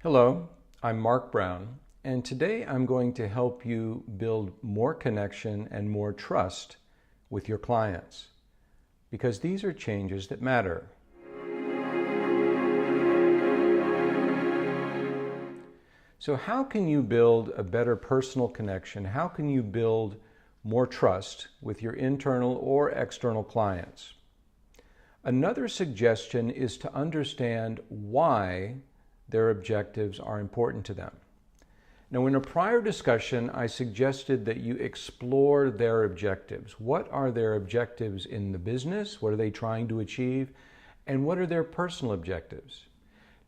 Hello, I'm Mark Brown, and today I'm going to help you build more connection and more trust with your clients, because these are changes that matter. So how can you build a better personal connection? How can you build more trust with your internal or external clients? Another suggestion is to understand why their objectives are important to them. Now, in a prior discussion, I suggested that you explore their objectives. What are their objectives in the business? What are they trying to achieve? And what are their personal objectives?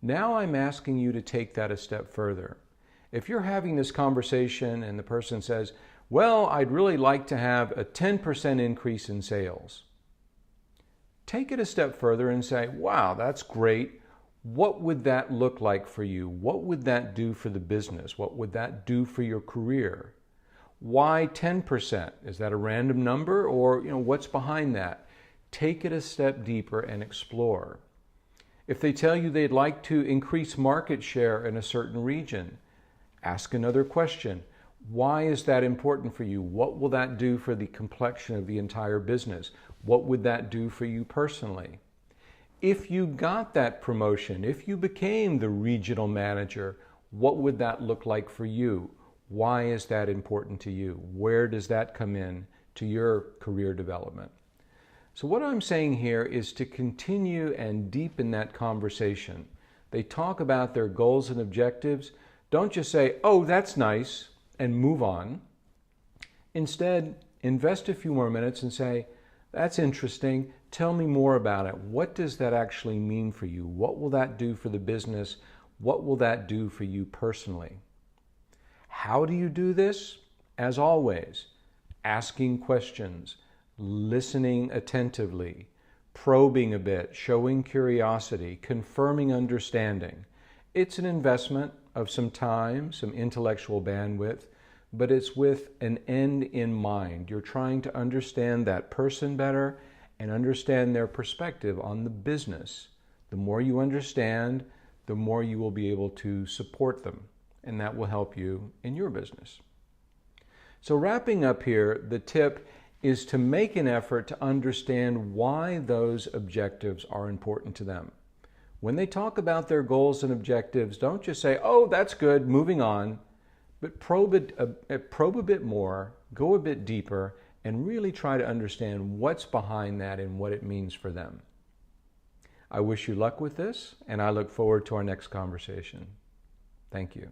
Now I'm asking you to take that a step further. If you're having this conversation and the person says, well, I'd really like to have a 10% increase in sales. Take it a step further and say, wow, that's great. What would that look like for you? What would that do for the business? What would that do for your career? Why 10%? Is that a random number, or what's behind that? Take it a step deeper and explore. If they tell you they'd like to increase market share in a certain region, ask another question. Why is that important for you? What will that do for the complexion of the entire business? What would that do for you personally? If you got that promotion, if you became the regional manager, what would that look like for you? Why is that important to you? Where does that come in to your career development? So what I'm saying here is to continue and deepen that conversation. They talk about their goals and objectives. Don't just say, oh, that's nice, and move on. Instead, invest a few more minutes and say, that's interesting. Tell me more about it. What does that actually mean for you? What will that do for the business? What will that do for you personally? How do you do this? As always, asking questions, listening attentively, probing a bit, showing curiosity, confirming understanding. It's an investment of some time, some intellectual bandwidth, but it's with an end in mind. You're trying to understand that person better and understand their perspective on the business. The more you understand, the more you will be able to support them, and that will help you in your business. So wrapping up here, the tip is to make an effort to understand why those objectives are important to them. When they talk about their goals and objectives, don't just say, oh, that's good, moving on, but probe a bit more, go a bit deeper, and really try to understand what's behind that and what it means for them. I wish you luck with this, and I look forward to our next conversation. Thank you.